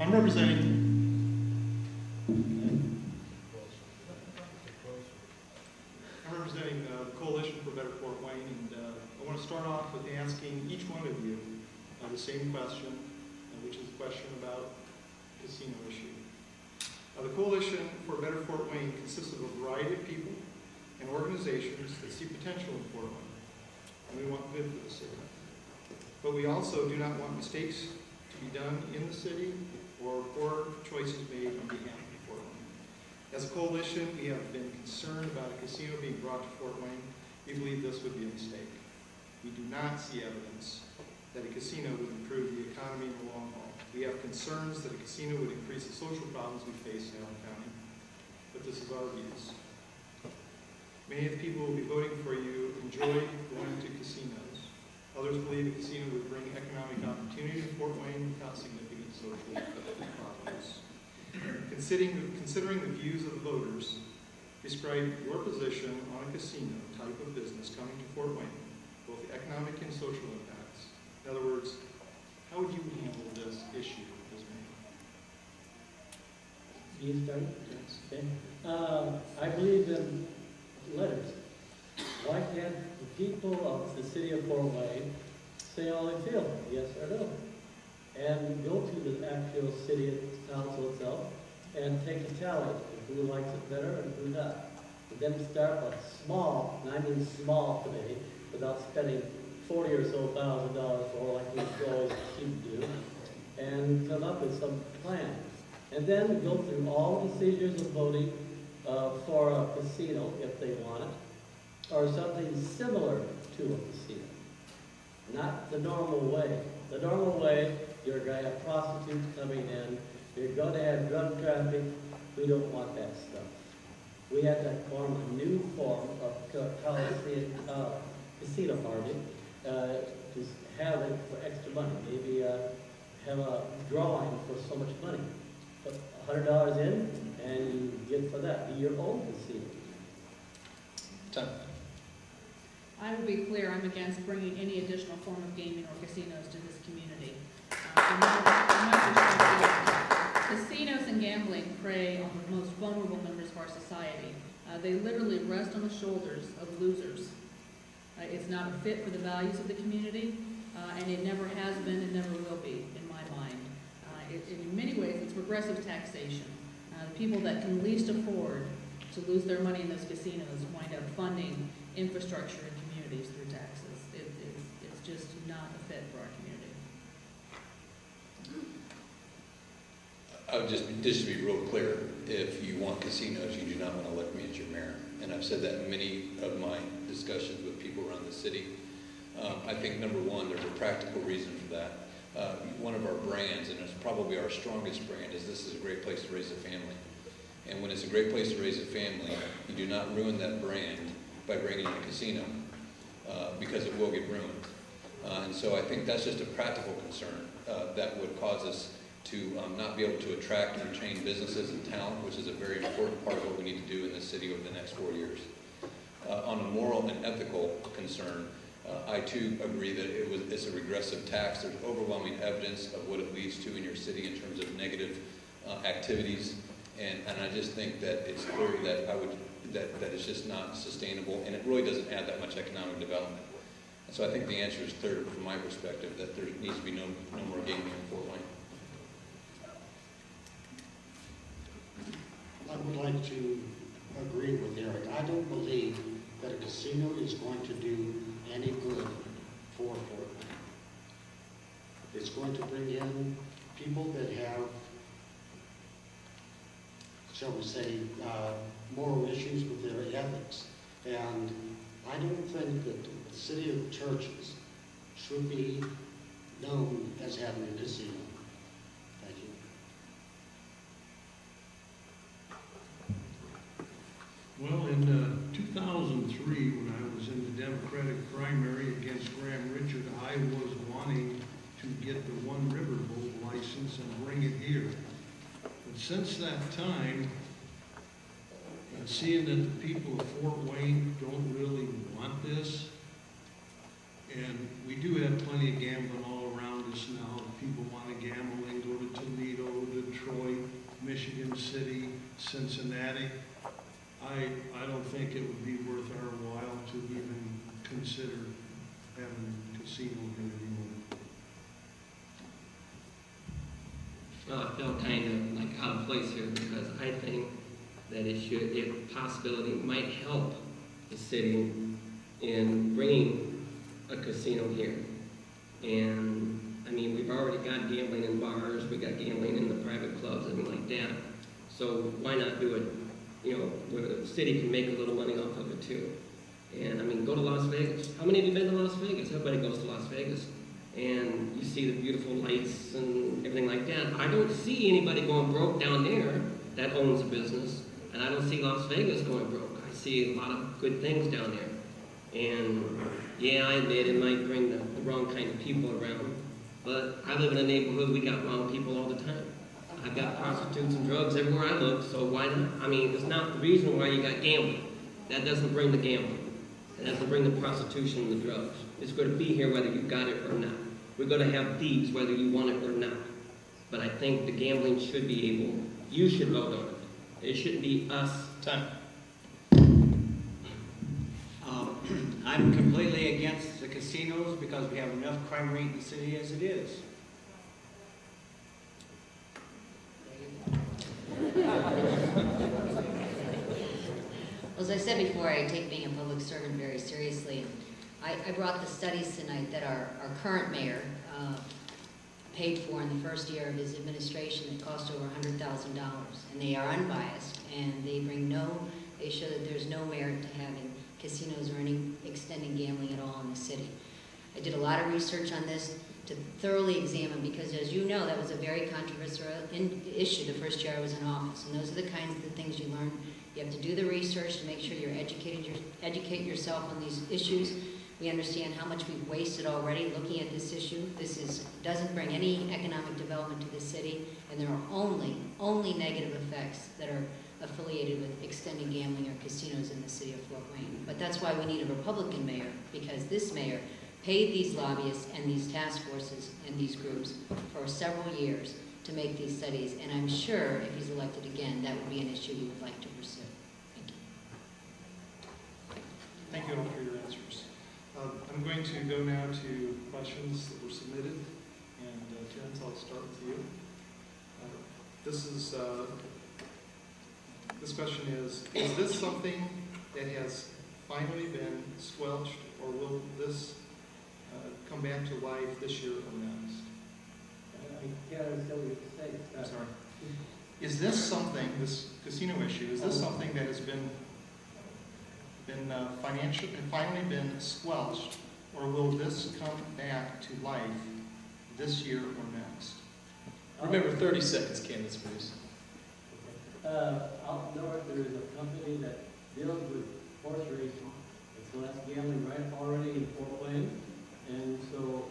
I'm representing the Coalition for Better Fort Wayne, and I want to start off with asking each one of you the same question, which is a question about the casino issue. The Coalition for Better Fort Wayne consists of a variety of people and organizations that see potential in Fort Wayne, and we want good for the city. But we also do not want mistakes to be done in the city or poor choices made on behalf of Fort Wayne. As a coalition, we have been concerned about a casino being brought to Fort Wayne. We believe this would be a mistake. We do not see evidence that a casino would improve the economy in the long haul. We have concerns that a casino would increase the social problems we face in Allen County, but this is our views. Many of the people who will be voting for you enjoy going to casinos. Others believe a casino would bring economic opportunity to Fort Wayne without significant social problems. Considering the views of the voters, describe your position on a casino type of business coming to Fort Wayne, both the economic and social impacts. In other words, how would you handle this issue, Ms. May? You start? Yes. Okay. I believe in letters. Why can't the people of the city of Fort Wayne say all they feel, yes or no? And go to the actual city council itself and take a tally of who likes it better and who not. And then start with small, and I mean small today, without spending $40,000 or so for like we always keep do, and come up with some plan. And then go through all the procedures of voting for a casino if they want it, or something similar to a casino. Not the normal way. The normal way, you're going to have prostitutes coming in, you're going to have drug traffic. We don't want that stuff. We had to form a new form of casino party to have it for extra money. Maybe have a drawing for so much money. Put $100 in, and you get for that. Be your own casino. Time. I will be clear, I'm against bringing any additional form of gaming or casinos to this community. Casinos and gambling prey on the most vulnerable members of our society. They literally rest on the shoulders of losers. It's not a fit for the values of the community, and it never has been and never will be, in my mind. In many ways, it's regressive taxation. The people that can least afford to lose their money in those casinos wind up funding infrastructure and communities through taxes. It's just not a fit for our community. I would just to be real clear, if you want casinos, you do not want to elect me as your mayor. And I've said that in many of my discussions with people around the city. I think, number one, there's a practical reason for that. One of our brands, and it's probably our strongest brand, is this is a great place to raise a family. And when it's a great place to raise a family, you do not ruin that brand by bringing in a casino, because it will get ruined. And so I think that's just a practical concern that would cause us to not be able to attract and retain businesses and talent, which is a very important part of what we need to do in this city over the next 4 years. On a moral and ethical concern, I too agree that it's a regressive tax. There's overwhelming evidence of what it leads to in your city in terms of negative activities, and I just think that it's clear that that it's just not sustainable, and it really doesn't add that much economic development. And so I think the answer is clear from my perspective, that there needs to be no more gaming in Fort Wayne. I would like to agree with Eric. I don't believe that a casino is going to do any good for Fort Wayne. It's going to bring in people that have, shall we say, moral issues with their ethics. And I don't think that the city of churches should be known as having a casino. Thank you. Well, in 2003, when I was in the Democratic primary against Graham Richard, I was wanting to get the One River Boat license and bring it here. But since that time, seeing that the people of Fort Wayne don't really want this, and we do have plenty of gambling all around us now. People want to gamble Cincinnati, I don't think it would be worth our while to even consider having a casino here anymore. Well, I feel kind of like out of place here because I think that if possibility, might help the city in bringing a casino here. And, I mean, we've already got gambling in bars, we got gambling in the private clubs, and like that. So why not do it, you know, where the city can make a little money off of it too. And, I mean, go to Las Vegas. How many of you been to Las Vegas? Everybody goes to Las Vegas. And you see the beautiful lights and everything like that. I don't see anybody going broke down there that owns a business. And I don't see Las Vegas going broke. I see a lot of good things down there. And yeah, I admit it might bring the wrong kind of people around. But I live in a neighborhood, we got wrong people all the time. I've got prostitutes and drugs everywhere I look, so why not? I mean, it's not the reason why you got gambling. That doesn't bring the gambling. It doesn't bring the prostitution and the drugs. It's going to be here whether you got it or not. We're going to have thieves whether you want it or not. But I think the gambling should be able, you should vote on it. It shouldn't be us. Time. I'm completely against the casinos because we have enough crime rate in the city as it is. As I said before, I take being a public servant very seriously. I brought the studies tonight that our current mayor paid for in the first year of his administration. It cost over $100,000, and they are unbiased, and they show that there's no merit to having casinos or any extending gambling at all in the city. I did a lot of research on this to thoroughly examine, because as you know, that was a very controversial issue the first year I was in office, and those are the kinds of things you learn. You have to do the research to make sure you're educate yourself on these issues. We understand how much we've wasted already looking at this issue. This doesn't bring any economic development to the city, and there are only negative effects that are affiliated with extending gambling or casinos in the city of Fort Wayne. But that's why we need a Republican mayor, because this mayor paid these lobbyists and these task forces and these groups for several years to make these studies, and I'm sure if he's elected again, that would be an issue he would like to pursue. Thank you. Thank you all for your answers. I'm going to go now to questions that were submitted, and Terrence, I'll start with you. This question is this something that has finally been squelched, or will this come back to life this year or next? I can't understand what you say. I'm sorry. Is this something, this casino issue, is this something that has been finally been squelched, or will this come back to life this year or next? Remember, 30 seconds, Candace, please. Out north, there is a company that deals with horse racing. It's less gambling right already in Fort Wayne, and so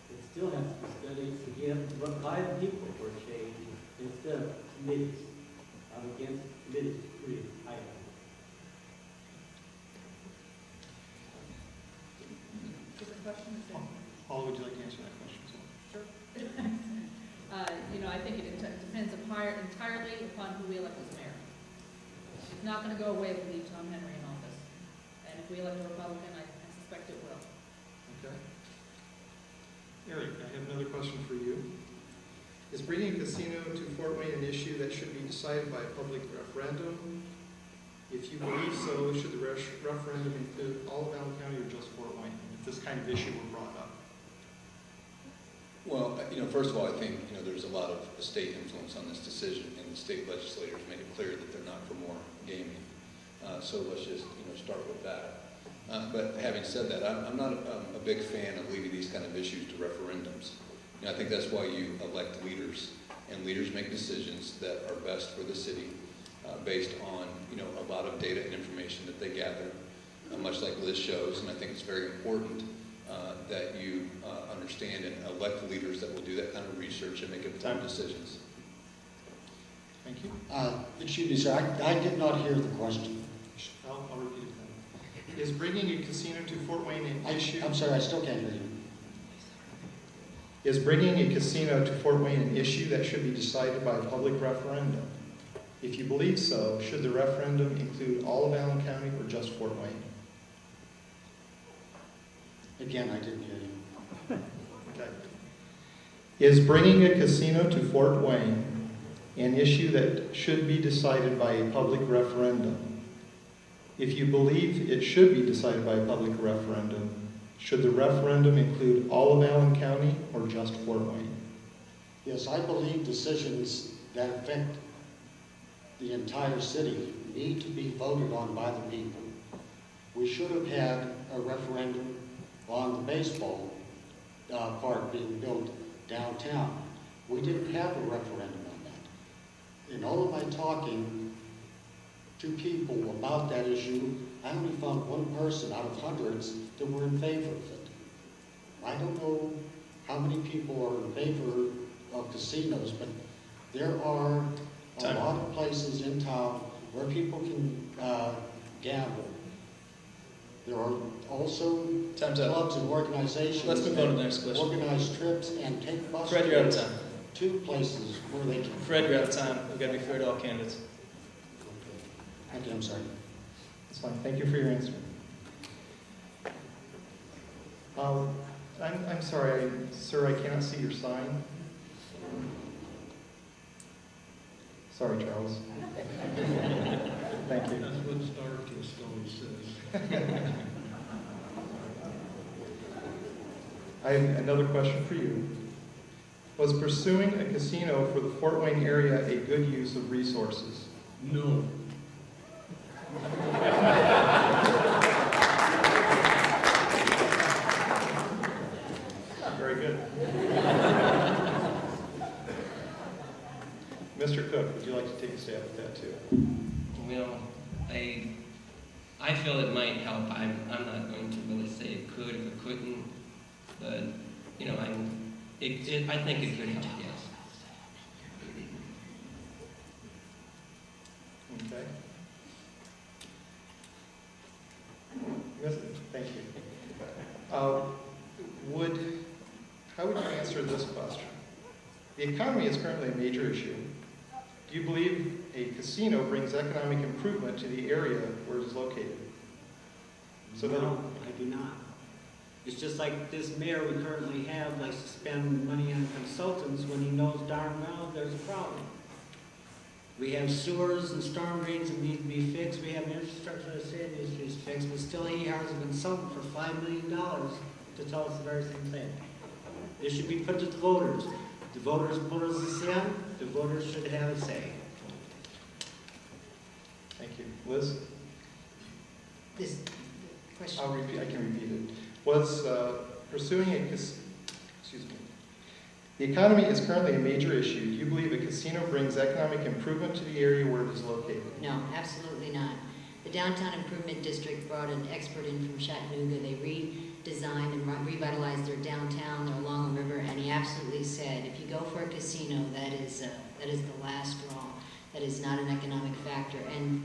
it still has to be studied again, but by the people for a change instead of committees. I'm against committees, pretty high. Paul, would you like to answer that question? Sure. I think it depends entirely upon who we elect as mayor. It's not going to go away if we leave Tom Henry in office. And if we elect a Republican, I suspect it will. Okay. Eric, I have another question for you. Is bringing a casino to Fort Wayne an issue that should be decided by a public referendum? If you believe so, should the referendum include all of Allen County or just Fort Wayne, if this kind of issue were brought up? Well, first of all, I think, there's a lot of state influence on this decision, and the state legislators made it clear that they're not for more gaming. So let's just, start with that. But having said that, I'm not a big fan of leaving these kind of issues to referendums. I think that's why you elect leaders, and leaders make decisions that are best for the city based on, a lot of data and information that they gather, much like Liz shows, and I think it's very important that you understand and elect leaders that will do that kind of research and make informed decisions. Thank you. Excuse me, sir, I did not hear the question. I'll repeat it then. Is bringing a casino to Fort Wayne an issue? I'm sorry, I still can't hear you. Is bringing a casino to Fort Wayne an issue that should be decided by a public referendum? If you believe so, should the referendum include all of Allen County or just Fort Wayne? Again, I didn't hear you. Okay. Is bringing a casino to Fort Wayne an issue that should be decided by a public referendum? If you believe it should be decided by a public referendum, should the referendum include all of Allen County or just Fort Wayne? Yes, I believe decisions that affect the entire city need to be voted on by the people. We should have had a referendum on the baseball park being built downtown. We didn't have a referendum on that. In all of my talking to people about that issue, I only found one person out of hundreds that were in favor of it. I don't know how many people are in favor of casinos, but there are a lot of places in town where people can gamble. There are also Time's up. clubs and organizations Let's move on to the next that question. organize trips and take bus Fred, you're out of trips time. to places where they can. Fred, you're out of time. We've got to be fair to all candidates. Okay, I'm sorry. That's fine. Thank you for your answer. I'm sorry, sir, I cannot see your sign. Sorry, Charles. Thank you. That's what Starkist always says. I have another question for you. Was pursuing a casino for the Fort Wayne area a good use of resources? No. Very good. Mr. Cook, would you like to take a stab at that too? Well, I feel it might help. I'm not going to really say it could or it couldn't, but you know, I think it could help. Yes. Okay. Thank you. How would you answer this question? The economy is currently a major issue. Do you believe a casino brings economic improvement to the area where it is located? No, I do not. It's just like this mayor we currently have likes to spend money on consultants when he knows darn well there's a problem. We have sewers and storm drains that need to be fixed. We have infrastructure that city needs to be fixed, but still he hires a consultant for $5 million to tell us the very same thing. It should be put to the voters. The voters voted this in, the voters should have a say. Thank you. Liz? This question. I can repeat it. Was pursuing excuse me. The economy is currently a major issue. Do you believe a casino brings economic improvement to the area where it is located? No, absolutely not. The Downtown Improvement District brought an expert in from Chattanooga. They redesigned and revitalized their downtown, they're along the river, and he absolutely said, if you go for a casino, that is the last straw. That is not an economic factor.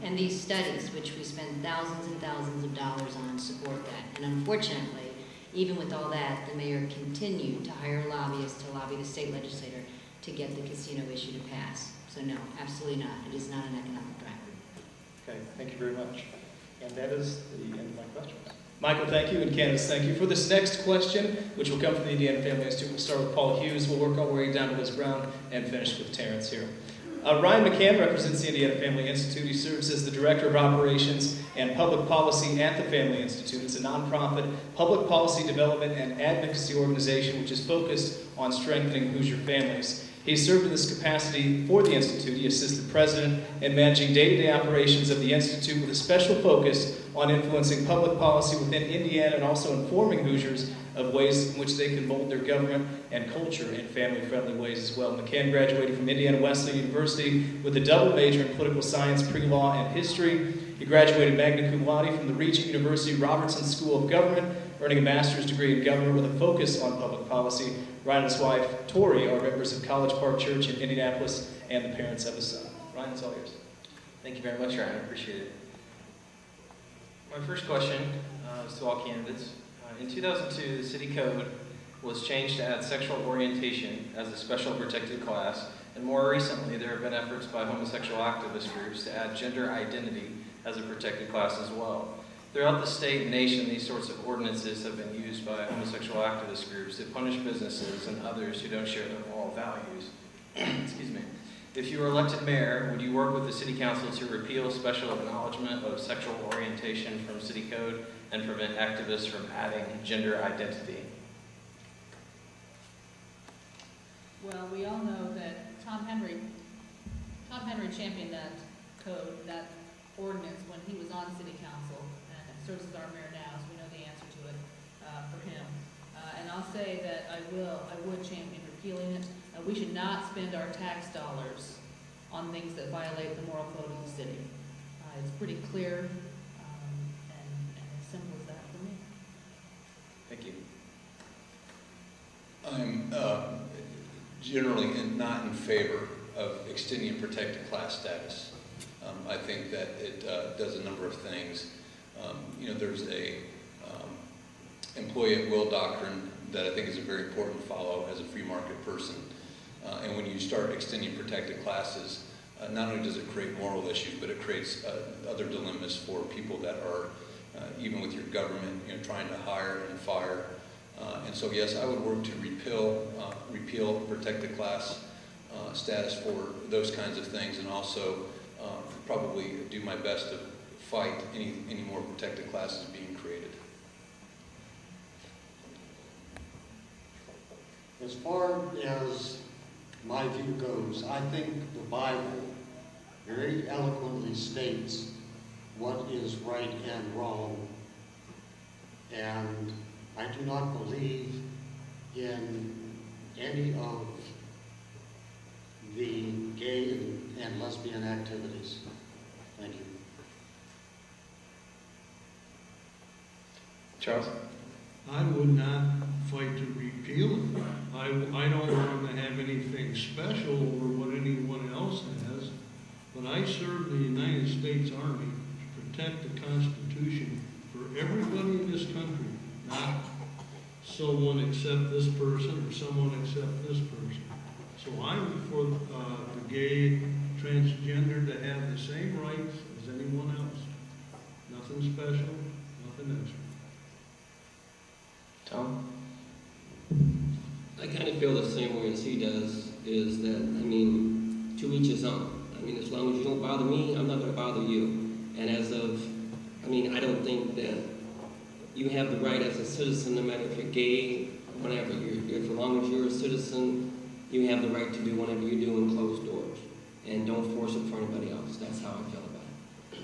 And these studies, which we spend thousands and thousands of dollars on, support that. And unfortunately, even with all that, the mayor continued to hire lobbyists to lobby the state legislator to get the casino issue to pass. So no, absolutely not. It is not an economic driver. Okay, thank you very much. And that is the end of my questions. Michael, thank you, and Candace, thank you. For this next question, which will come from the Indiana Family Institute, we'll start with Paul Hughes. We'll work our way down to Liz Brown and finish with Terrence here. Ryan McCann represents the Indiana Family Institute. He serves as the Director of Operations and Public Policy at the Family Institute. It's a nonprofit public policy development and advocacy organization which is focused on strengthening Hoosier families. He served in this capacity for the Institute. He assists the president in managing day-to-day operations of the Institute with a special focus on influencing public policy within Indiana and also informing Hoosiers of ways in which they can mold their government and culture in family-friendly ways as well. McCann graduated from Indiana Wesleyan University with a double major in political science, pre-law, and history. He graduated magna cum laude from the Regent University Robertson School of Government, earning a master's degree in government with a focus on public policy. Ryan and his wife, Tori, are members of College Park Church in Indianapolis and the parents of a son. Ryan, it's all yours. Thank you very much, Ryan. I appreciate it. My first question is to all candidates. In 2002, the city code was changed to add sexual orientation as a special protected class, and more recently there have been efforts by homosexual activist groups to add gender identity as a protected class as well. Throughout the state and nation, these sorts of ordinances have been used by homosexual activist groups to punish businesses and others who don't share their moral values. Excuse me. If you were elected mayor, would you work with the city council to repeal special acknowledgement of sexual orientation from city code and prevent activists from adding gender identity? Well, we all know that Tom Henry championed that code, that ordinance when he was on city council, and serves as our mayor now, so we know the answer to it for him. And I'll say that I would champion repealing it. We should not spend our tax dollars on things that violate the moral code of the city. It's pretty clear and as simple as that for me. Thank you. I'm generally not in favor of extending protected class status. I think that it does a number of things. There's a employee at will doctrine that I think is a very important follow as a free market person. And when you start extending protected classes, not only does it create moral issues, but it creates other dilemmas for people that are, even with your government, trying to hire and fire. And so, yes, I would work to repeal protected class status for those kinds of things, and also probably do my best to fight any more protected classes being created. As far as my view goes, I think the Bible very eloquently states what is right and wrong, and I do not believe in any of the gay and lesbian activities. Thank you. Charles? I would not fight to repeal it. I don't want to have anything special over what anyone else has, but I served the United States Army to protect the Constitution for everybody in this country, not someone except this person or someone except this person. So I'm for the gay, transgender to have the same rights as anyone else. Nothing special, nothing extra. Tom? I kind of feel the same way as he does, is that, to each his own. As long as you don't bother me, I'm not going to bother you. And I don't think that you have the right as a citizen, no matter if you're gay, whatever, as long as you're a citizen, you have the right to do whatever you do in closed doors. And don't force it for anybody else. That's how I feel about it.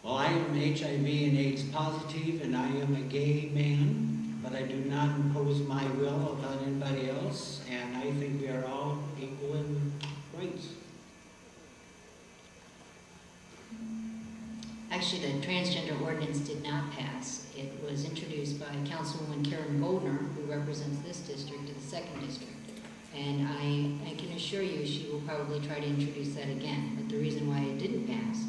Well, I am HIV and AIDS positive, and I am a gay man, but I do not impose my will upon anybody else, and I think we are all equal in rights. Actually, the transgender ordinance did not pass. It was introduced by Councilwoman Karen Goldner, who represents this district, to the 2nd district. And I can assure you she will probably try to introduce that again. But the reason why it didn't pass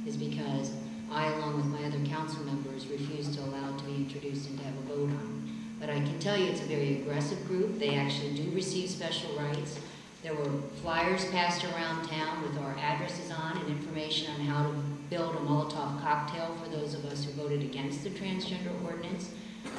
is because I, along with my other council members, refused to allow it to be introduced and to have a vote on it. But I can tell you it's a very aggressive group. They actually do receive special rights. There were flyers passed around town with our addresses on and information on how to build a Molotov cocktail for those of us who voted against the transgender ordinance.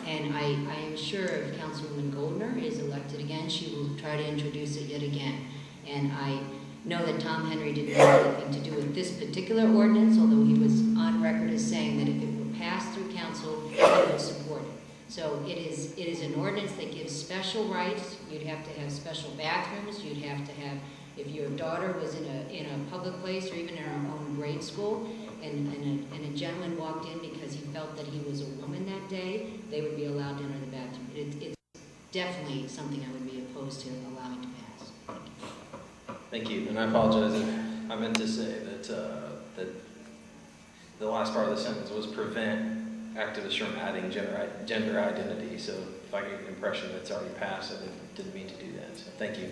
And I am sure if Councilwoman Goldner is elected again, she will try to introduce it yet again. And I know that Tom Henry didn't have anything to do with this particular ordinance, although he was on record as saying that if it were passed through council, he would support it. So it is an ordinance that gives special rights. You'd have to have special bathrooms. You'd have to have, if your daughter was in a public place or even in her own grade school, and a gentleman walked in because he felt that he was a woman that day, they would be allowed to enter the bathroom. It's definitely something I would be opposed to allowing to pass. Thank you, and I apologize if I meant to say that that the last part of the sentence was prevent activists from adding gender identity. So if I get the impression that it's already passed, I didn't mean to do that. So thank you.